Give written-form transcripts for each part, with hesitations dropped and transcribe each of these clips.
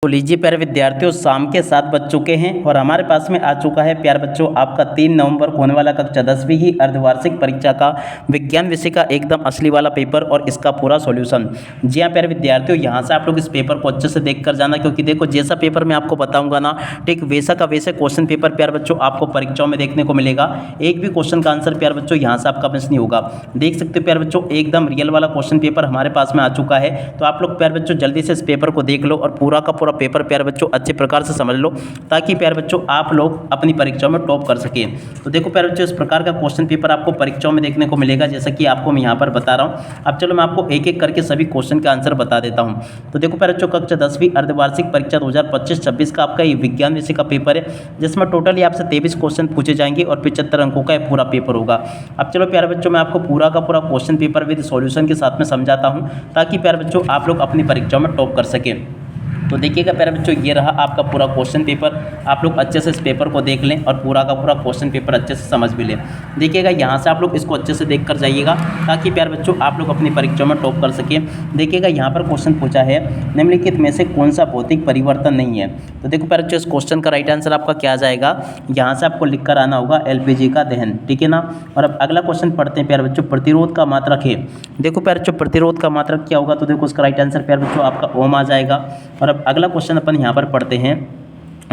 तो लीजिए प्यारे विद्यार्थियों, शाम के 7 बज चुके हैं और हमारे पास में आ चुका है प्यारे बच्चों आपका 3 नवंबर को होने वाला कक्षा 10वीं की अर्धवार्षिक परीक्षा का विज्ञान विषय का एकदम असली वाला पेपर और इसका पूरा सॉल्यूशन। जी हाँ प्यारे विद्यार्थियों, यहाँ से आप लोग इस पेपर को अच्छे से देख कर जाना, क्योंकि देखो जैसा पेपर मैं आपको बताऊंगा ना, ठीक वैसा का वैसे क्वेश्चन पेपर प्यारे बच्चों आपको परीक्षाओं में देखने को मिलेगा। एक भी क्वेश्चन का आंसर प्यारे बच्चों यहाँ से आपका मिस नहीं होगा। देख सकते हो प्यारे बच्चों, एकदम रियल वाला क्वेश्चन पेपर हमारे पास में आ चुका है। तो आप लोग प्यारे बच्चों जल्दी से इस पेपर को देख लो और पूरा का पूरा पेपर प्यारे बच्चों अच्छे प्रकार से समझ लो, ताकि प्यारे बच्चों आप लोग अपनी परीक्षाओं में टॉप कर सकें। तो देखो प्यारे बच्चों, इस प्रकार का क्वेश्चन पेपर आपको परीक्षाओं में देखने को मिलेगा, जैसा कि आपको मैं यहाँ पर बता रहा हूँ। अब चलो मैं आपको एक एक करके सभी क्वेश्चन का आंसर बता देता हूँ। तो देखो प्यारे बच्चों, कक्षा 10वीं अर्धवार्षिक परीक्षा 2025-26 का आपका ये विज्ञान विषय का पेपर है, जिसमें टोटली आपसे 23 क्वेश्चन पूछे जाएंगे और 75 अंकों का ये पूरा पेपर होगा। अब चलो प्यारे बच्चों, मैं आपको पूरा का पूरा क्वेश्चन पेपर विद सॉल्यूशन के साथ में समझाता हूँ, ताकि प्यारे बच्चों आप लोग अपनी परीक्षाओं में टॉप कर सकें। तो देखिएगा प्यारे बच्चों, ये रहा आपका पूरा क्वेश्चन पेपर। आप लोग अच्छे से इस पेपर को देख लें और पूरा का पूरा क्वेश्चन पेपर अच्छे से समझ भी लें। देखिएगा यहाँ से आप लोग इसको अच्छे से देख कर जाइएगा, ताकि प्यारे बच्चों आप लोग अपनी परीक्षाओं में टॉप कर सकें। देखिएगा यहाँ पर क्वेश्चन पूछा है, निम्नलिखित में से कौन सा भौतिक परिवर्तन नहीं है। तो देखो प्यारे बच्चों, इस क्वेश्चन का राइट आंसर आपका क्या आ जाएगा, यहाँ से आपको लिख कर आना होगा LPG का दहन, ठीक है ना। और अब अगला क्वेश्चन पढ़ते हैं प्यारे बच्चों, प्रतिरोध का मात्रक है। देखो प्यारे बच्चों, प्रतिरोध का मात्रक क्या होगा, तो देखो उसका राइट आंसर प्यारे बच्चों आपका ओम आ जाएगा। और अब अगला क्वेश्चन अपन यहाँ पर पढ़ते हैं,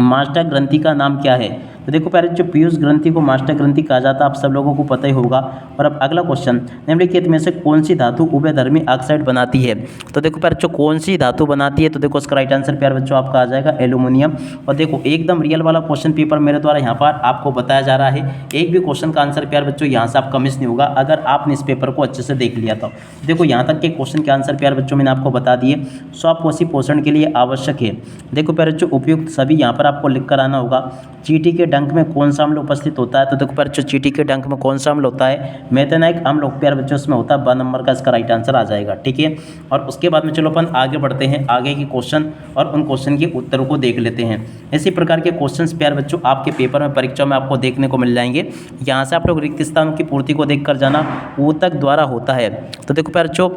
मास्टर ग्रंथि का नाम क्या है। तो देखो प्यारे बच्चों, पीयूष ग्रंथि को मास्टर ग्रंथि कहा जाता है, आप सब लोगों को पता ही होगा। और अब अगला क्वेश्चन, निम्नलिखित में से कौन सी धातु उभयधर्मी ऑक्साइड बनाती है। तो देखो प्यारे बच्चों, कौन सी धातु बनाती है, तो देखो उसका राइट आंसर प्यारे बच्चों आपका आ जाएगा एल्यूमिनियम। और देखो एकदम रियल वाला क्वेश्चन पेपर मेरे द्वारा यहाँ पर आपको बताया जा रहा है। एक भी क्वेश्चन का आंसर प्यारे बच्चों यहाँ से आपका मिस नहीं होगा, अगर आपने इस पेपर को अच्छे से देख लिया तो। देखो यहाँ तक के क्वेश्चन के आंसर प्यारे बच्चों मैंने आपको बता दिए। स्वापकोषी पोषण के लिए आवश्यक है, देखो प्यारे बच्चों उपयुक्त सभी यहाँ पर आपको लिख कर आना होगा। चींटी के डंक में कौन सा अम्ल उपस्थित होता है। तो देखो प्यारे बच्चों, चींटी के डंक में कौन सा अम्ल होता है, मेथेनाइक अम्ल प्यारे बच्चों उसमें होता है। 2 नंबर का इसका राइट आंसर आ जाएगा, ठीक है। और उसके बाद में चलो अपन आगे बढ़ते हैं, आगे के क्वेश्चन और उन क्वेश्चन के उत्तरों को देख लेते हैं। इसी प्रकार के क्वेश्चन प्यारे बच्चों आपके पेपर में परीक्षा में आपको देखने को मिल जाएंगे। यहाँ से आप लोग रिक्त स्थानों की पूर्ति को देख कर जाना, ऊतक द्वारा होता है। तो देखो प्यारे बच्चों,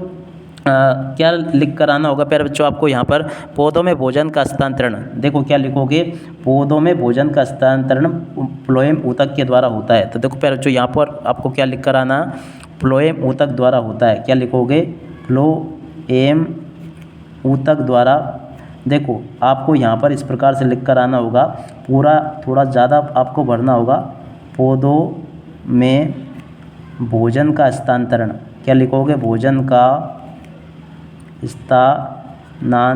क्या लिख कर आना होगा प्यारे बच्चों आपको यहाँ पर, पौधों में भोजन का हस्तांतरण। देखो क्या लिखोगे, पौधों में भोजन का हस्तांतरण फ्लोएम ऊतक के द्वारा होता है। तो देखो प्यारे बच्चों, यहाँ पर आपको क्या लिख कर आना, फ्लोएम ऊतक द्वारा होता है। क्या लिखोगे, फ्लोएम ऊतक द्वारा। देखो आपको यहाँ पर इस प्रकार से लिख कर आना होगा, पूरा थोड़ा ज़्यादा आपको भरना होगा। पौधों में भोजन का हस्तांतरण, क्या लिखोगे, भोजन का स्थानांतरण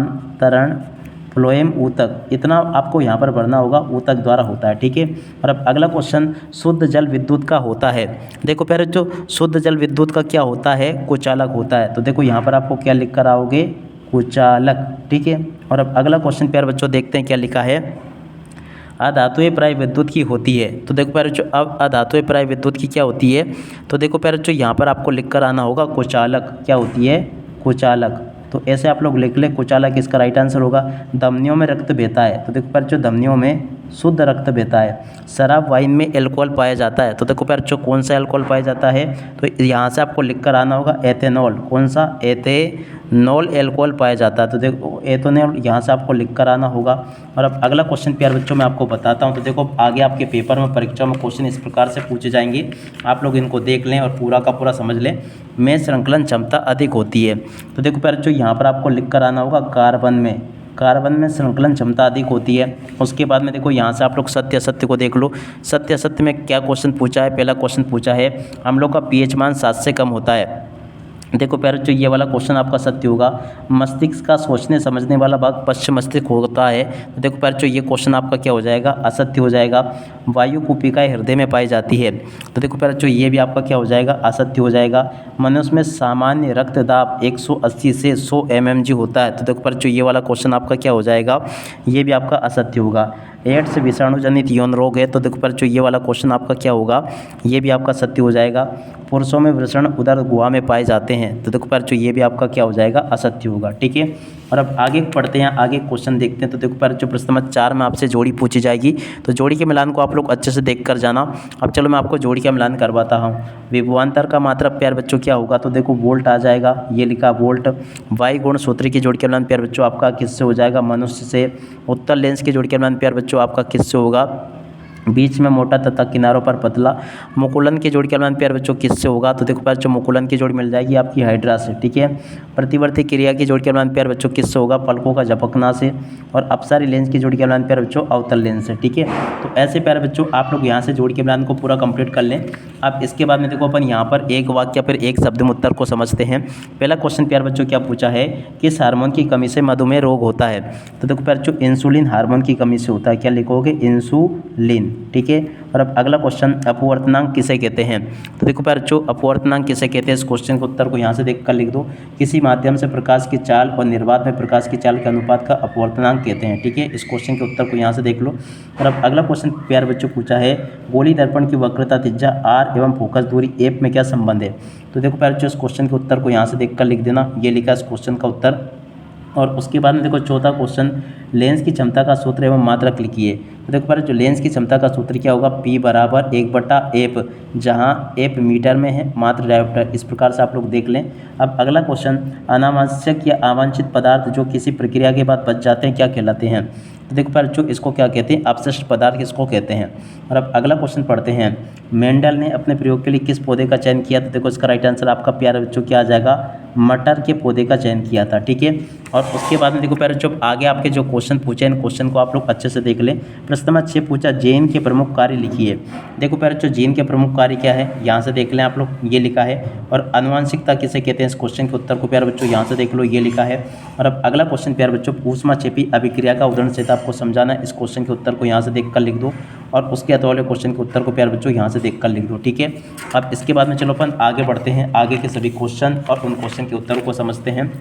फ्लोएम ऊतक, इतना आपको यहाँ पर भरना होगा, ऊतक द्वारा होता है, ठीक है। और अब अगला क्वेश्चन, शुद्ध जल विद्युत का होता है। देखो प्यारे जो शुद्ध जल विद्युत का क्या होता है, कुचालक होता है। तो देखो यहाँ पर आपको क्या लिख कर आओगे, कुचालक, ठीक है। और अब अगला क्वेश्चन प्यारे बच्चों देखते हैं क्या लिखा है, अधातुएं प्राय विद्युत की होती है। तो देखो प्यारे बच्चों, अब अधातुएं प्राय विद्युत की क्या होती है। तो देखो प्यारे बच्चों, यहाँ पर आपको लिख कर आना होगा कुचालक, क्या होती है, कुचालक। तो ऐसे आप लोग लिख लें, कुचालक इसका राइट आंसर होगा। धमनियों में रक्त बहता है। तो देखो प्यारे बच्चों, धमनियों में शुद्ध रक्त बहता है। शराब वाइन में एल्कोहल पाया जाता है। तो देखो प्यारे बच्चों, कौन सा एल्कोहल पाया जाता है, तो यहाँ से आपको लिख कर आना होगा एथेनॉल। कौन सा, एथेनॉल एल्कोहल पाया जाता है। तो देखो एथेनॉल यहाँ से आपको लिख कर आना होगा। और अब अगला क्वेश्चन प्यारे बच्चों मैं आपको बताता हूँ। तो देखो आगे आपके पेपर में परीक्षा में क्वेश्चन इस प्रकार से पूछे जाएंगे, आप लोग इनको देख लें और पूरा का पूरा समझ लें। में संकलन क्षमता अधिक होती है। तो देखो प्यारे बच्चों, यहाँ पर आपको लिख कर आना होगा कार्बन में संकलन क्षमता अधिक होती है। उसके बाद में देखो यहाँ से आप लोग सत्य असत्य को देख लो। सत्य असत्य में क्या क्वेश्चन पूछा है, पहला क्वेश्चन पूछा है, अम्लों का pH मान 7 से कम होता है। देखो प्यारे बच्चों, ये वाला क्वेश्चन आपका सत्य होगा। मस्तिष्क का सोचने समझने वाला भाग पश्च मस्तिष्क होता है। तो देखो प्यारे बच्चों, ये क्वेश्चन आपका क्या हो जाएगा, असत्य हो जाएगा। वायु कुपिकाएं हृदय में पाई जाती है। तो देखो प्यारे बच्चों, ये भी आपका क्या हो जाएगा, असत्य हो जाएगा। मनुष्य में सामान्य रक्तदाब 180 से 100 mmG होता है। तो देखो प्यारे बच्चों, ये वाला क्वेश्चन आपका क्या हो जाएगा, ये भी आपका असत्य होगा। एड्स विषाणु जनित यौन रोग है। तो देखो प्यारे बच्चों, ये वाला क्वेश्चन आपका क्या होगा, ये भी आपका सत्य हो जाएगा। पुरुषों में वृषण उदर गुहा में पाए जाते हैं, तो देखो प्यारे बच्चों ये भी आपका क्या हो जाएगा, असत्य होगा। ठीक है, और अब आगे पढ़ते हैं, आगे क्वेश्चन देखते हैं। तो देखो प्यारे बच्चों प्रश्न नंबर 4 में आपसे जोड़ी पूछी जाएगी, तो जोड़ी के मिलान को आप लोग अच्छे से देख कर जाना। अब चलो मैं आपको जोड़ी का मिलान करवाता हूँ। विभवांतर का मात्रा प्यारे बच्चों क्या होगा, तो देखो वोल्ट आ जाएगा, ये लिखा वोल्ट। वाई गुण सूत्री की जोड़ी का मिलान प्यारे बच्चों आपका किससे हो जाएगा, मनुष्य से। उत्तर लेंस की जोड़ी का मिलान प्यारे बच्चों आपका किससे होगा, बीच में मोटा तथा किनारों पर पतला। मुकुलन की जोड़ी का मिलान प्यारे बच्चों किससे होगा, तो देखो प्यारे बच्चों मुकुलन की जोड़ी मिल जाएगी आपकी हाइड्रा से। ठीक है, प्रतिवर्ती क्रिया की जोड़ी का मिलान प्यारे बच्चों किससे होगा, पलकों का झपकना से। और अपसारी लेंस की जोड़ी का मिलान प्यारे बच्चों अवतल लेंस से। ठीक है, तो ऐसे प्यारे बच्चों आप लोग यहाँ से जोड़ी के मिलान को पूरा कंप्लीट कर लें। अब इसके बाद में देखो अपन यहाँ पर एक वाक्य फिर एक शब्द में उत्तर को समझते हैं। पहला क्वेश्चन प्यारे बच्चों क्या पूछा है, किस हार्मोन की कमी से मधुमेह रोग होता है, तो देखो प्यारे बच्चों इंसुलिन हार्मोन की कमी से होता है। क्या लिखोगे, इंसुलिन। ठीक है, और अब अगला क्वेश्चन अपवर्तनांक किसे कहते हैं, तो देखो प्यारे बच्चों अपवर्तनांक किसे कहते हैं, इस क्वेश्चन के उत्तर को यहाँ से देख कर लिख दो। किसी माध्यम से प्रकाश की चाल और निर्वात में प्रकाश की चाल के अनुपात का अपवर्तनांक कहते हैं। ठीक है, इस क्वेश्चन के उत्तर को यहाँ से देख लो। और अब अगला क्वेश्चन प्यारे बच्चों पूछा है, गोली दर्पण की वक्रता त्रिज्या आर एवं फोकस दूरी एफ में क्या संबंध है, तो देखो प्यारे बच्चों इस क्वेश्चन के उत्तर को यहाँ से देख कर लिख देना, ये लिखा इस क्वेश्चन का उत्तर। और उसके बाद में देखो चौथा क्वेश्चन, लेंस की क्षमता का सूत्र एवं मात्रक लिखिए, तो देखो प्यारे जो लेंस की क्षमता का सूत्र क्या होगा, P बराबर 1/f, जहाँ f मीटर में है, मात्र डायोप्टर। इस प्रकार से आप लोग देख लें। अब अगला क्वेश्चन, अनावश्यक या अवांछित पदार्थ जो किसी प्रक्रिया के बाद बच जाते हैं क्या कहलाते हैं, तो देखो प्यारे बच्चों इसको क्या कहते हैं, अपशिष्ट पदार्थ इसको कहते हैं। और अब अगला क्वेश्चन पढ़ते हैं, मेंडल ने अपने प्रयोग के लिए किस पौधे का चयन किया, तो देखो इसका राइट आंसर आपका प्यारे बच्चों क्या आ जाएगा, मटर के पौधे का चयन किया था। ठीक है, और उसके बाद में देखो प्यारे बच्चों आगे आपके जो क्वेश्चन पूछे इन क्वेश्चन को आप लोग अच्छे से देख लें। प्रश्न नंबर 6 पूछा, जीन के प्रमुख कार्य लिखिए। देखो प्यारे बच्चों जीन के प्रमुख कार्य क्या है, यहाँ से देख लें आप लोग, ये लिखा है। और आनुवंशिकता किसे कहते हैं, इस क्वेश्चन के उत्तर को प्यारे बच्चों यहाँ से देख लो, ये लिखा है। और अब अगला क्वेश्चन प्यारे बच्चों, ऊष्माक्षेपी अभिक्रिया का उदाहरण सहित आपको समझाना है। इस क्वेश्चन के उत्तर को यहाँ से देख कर लिख दो, और उसके अलावा वाले क्वेश्चन के उत्तर को प्यारे बच्चों यहाँ से देख कर लिख दो। ठीक है, अब इसके बाद में चलो अपन आगे बढ़ते हैं, आगे के सभी क्वेश्चन और उन क्वेश्चन के उत्तरों को समझते हैं।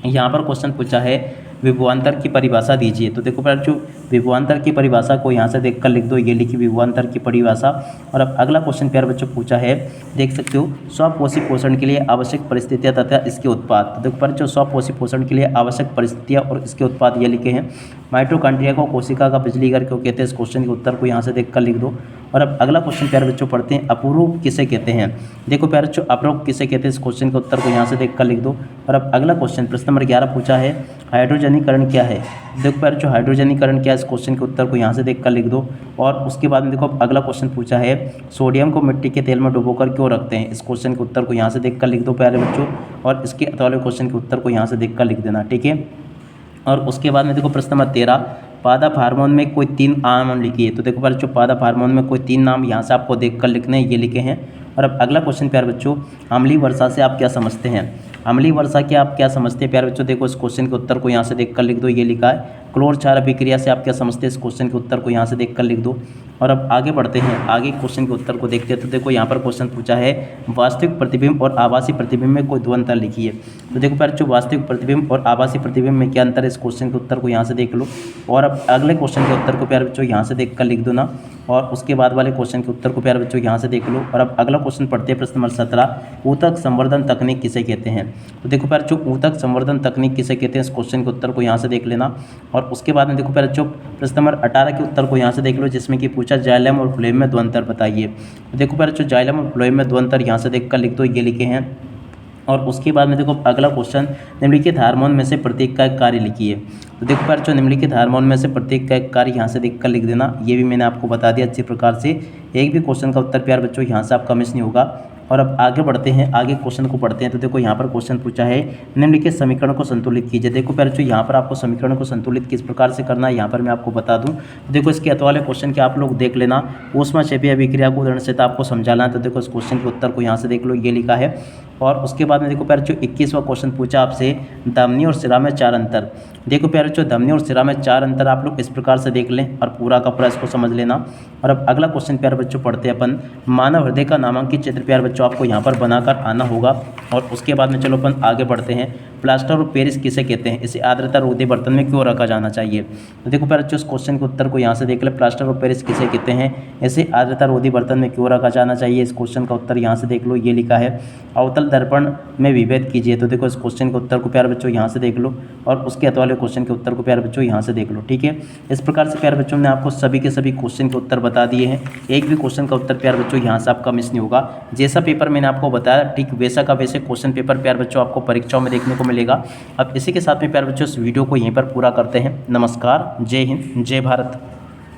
यहाँ पर क्वेश्चन पूछा है, विभवांतर की परिभाषा दीजिए, तो देखो प्यारे बच्चों विभवांतर की परिभाषा को यहाँ से देख कर लिख दो, ये लिखी विभवांतर की परिभाषा। और अब अगला क्वेश्चन प्यारे बच्चों पूछा है, देख सकते हो, स्वपोषी पोषण के लिए आवश्यक परिस्थितियाँ तथा इसके उत्पाद, तो देखो प्यारे बच्चों स्वपोषी पोषण के लिए आवश्यक परिस्थितियाँ और इसके उत्पाद ये लिखे हैं। माइटोकॉन्ड्रिया को कोशिका का बिजली घर क्यों कहते हैं, इस क्वेश्चन के उत्तर को यहाँ से देख कर लिख दो। और अब अगला क्वेश्चन प्यारे बच्चों पढ़ते हैं, अपरूप किसे कहते हैं, देखो प्यारे बच्चों अपरूप किसे कहते हैं, इस क्वेश्चन के उत्तर को यहाँ से देख कर लिख दो। और अब अगला क्वेश्चन प्रश्न नंबर 11 पूछा है, हाइड्रोजनीकरण क्या है, देखो प्यारे बच्चों हाइड्रोजनीकरण क्या है, इस क्वेश्चन के उत्तर को यहाँ से देख कर लिख दो। और उसके बाद में देखो अगला क्वेश्चन पूछा है, सोडियम को मिट्टी के तेल में डुबोकर क्यों रखते हैं, इस क्वेश्चन के उत्तर को यहाँ से देख कर लिख दो प्यारे बच्चों। और इसके अगले क्वेश्चन के उत्तर को यहाँ से देख कर लिख देना। ठीक है, और उसके बाद में देखो प्रश्न नंबर 13, पादप हार्मोन में कोई 3 नाम लिखिए, तो देखो प्यारे बच्चों पादप हार्मोन में कोई 3 नाम यहाँ से आपको देख कर लिखने हैं, ये लिखे हैं। और अब अगला क्वेश्चन प्यारे बच्चों, अम्लीय वर्षा से आप क्या समझते हैं, अम्लीय वर्षा के आप क्या समझते हैं प्यारे बच्चों, देखो इस क्वेश्चन के उत्तर को यहाँ से देख कर लिख दो, ये लिखा है। क्लोर क्षार अभिक्रिया से आप क्या समझते हैं, इस क्वेश्चन के उत्तर को यहाँ से देख कर लिख दो। और अब आगे बढ़ते हैं, आगे क्वेश्चन के उत्तर को देखते हैं। तो देखो यहाँ पर क्वेश्चन पूछा है, वास्तविक प्रतिबिंब और आभासी प्रतिबिंब में कोई 2 अंतर लिखिए, तो देखो प्यारे बच्चों वास्तविक प्रतिबिंब और आभासी प्रतिबिंब में क्या अंतर है, इस क्वेश्चन के उत्तर को यहाँ से देख लो। और अब अगले क्वेश्चन के उत्तर को प्यारे बच्चों यहाँ से देख कर लिख दो ना, और उसके बाद वाले क्वेश्चन के उत्तर को प्यारे बच्चों यहाँ से देख लो। और अब अगला क्वेश्चन पढ़ते हैं, प्रश्न नंबर 17, ऊतक संवर्धन तकनीक किसे कहते हैं, तो देखो प्यारे बच्चों ऊतक संवर्धन तकनीक किसे कहते हैं, इस क्वेश्चन के उत्तर को यहाँ से देख लेना। और उसके बाद में देखो प्यारे बच्चों प्रश्न नंबर 18 के उत्तर को यहाँ से देख लो, जिसमें कि पूछा जाइलम और फ्लोएम में 2 अंतर बताइए, तो देखो प्यारे बच्चों जाइलम और फ्लोएम में 2 अंतर यहाँ से देख कर लिख दो, ये लिखे हैं। और उसके बाद में देखो अगला क्वेश्चन, निम्नलिखित हार्मोन में से प्रत्येक का एक कार्य लिखिए, तो देखो प्यारे बच्चों निम्नलिखित हार्मोन में से प्रत्येक का एक कार्य यहाँ से देख कर लिख देना, ये भी मैंने आपको बता दिया अच्छी प्रकार से। एक भी क्वेश्चन का उत्तर प्यारे बच्चों यहाँ से आपका मिस नहीं होगा। और अब आगे बढ़ते हैं, आगे क्वेश्चन को पढ़ते हैं। तो देखो यहाँ पर क्वेश्चन पूछा है, निम्नलिखित समीकरण को संतुलित कीजिए। देखो प्यारे बच्चों यहाँ पर आपको समीकरण को संतुलित किस प्रकार से करना है यहाँ पर मैं आपको बता दूँ। तो देखो इसके अतवाले क्वेश्चन के आप लोग देख लेना, ऊष्माक्षेपीय अभिक्रिया को उदाहरण से आपको समझाना है। तो देखो इस क्वेश्चन के उत्तर को यहाँ से देख लो, ये लिखा है। और उसके बाद में देखो प्यारे बच्चों 21वां क्वेश्चन पूछा आपसे, धमनी और सिरा में 4 अंतर। देखो प्यारे बच्चों धमनी और सिरा में 4 अंतर आप लोग इस प्रकार से देख लें और पूरा का पूरा इसको समझ लेना। और अब अगला क्वेश्चन प्यारे बच्चों पढ़ते हैं अपन, मानव हृदय का नामांकित चित्र प्यारे बच्चों आपको यहाँ पर बनाकर आना होगा। और उसके बाद में चलो अपन आगे बढ़ते हैं, प्लास्टर ऑफ पेरिस किसे कहते हैं, इसे आर्द्रता रोधी बर्तन में क्यों रखा जाना चाहिए। तो देखो प्यारे बच्चों, इस क्वेश्चन के उत्तर को यहाँ से देख ले, प्लास्टर ऑफ पेरिस किसे कहते हैं, इसे आर्द्रता रोधी बर्तन में क्यों रखा जाना चाहिए। इस क्वेश्चन का उत्तर यहाँ से देख लो, ये लिखा है अवतल दर्पण में विभेद कीजिए। तो देखो इस क्वेश्चन के उत्तर को प्यारे बच्चों यहाँ से देख लो और उसके अगले क्वेश्चन के उत्तर को प्यारे बच्चों यहाँ से देख लो। ठीक है, इस प्रकार से प्यारे बच्चों ने आपको सभी के सभी क्वेश्चन के उत्तर बता दिए हैं। एक भी क्वेश्चन का उत्तर प्यारे बच्चों यहाँ से आपका मिस नहीं होगा। जैसा पेपर मैंने आपको बताया ठीक वैसा का वैसे क्वेश्चन पेपर प्यारे बच्चों आपको परीक्षाओं में देखने को मिलेगा। अब इसी के साथ में प्यारे बच्चों इस वीडियो को यहीं पर पूरा करते हैं। नमस्कार, जय हिंद, जय भारत।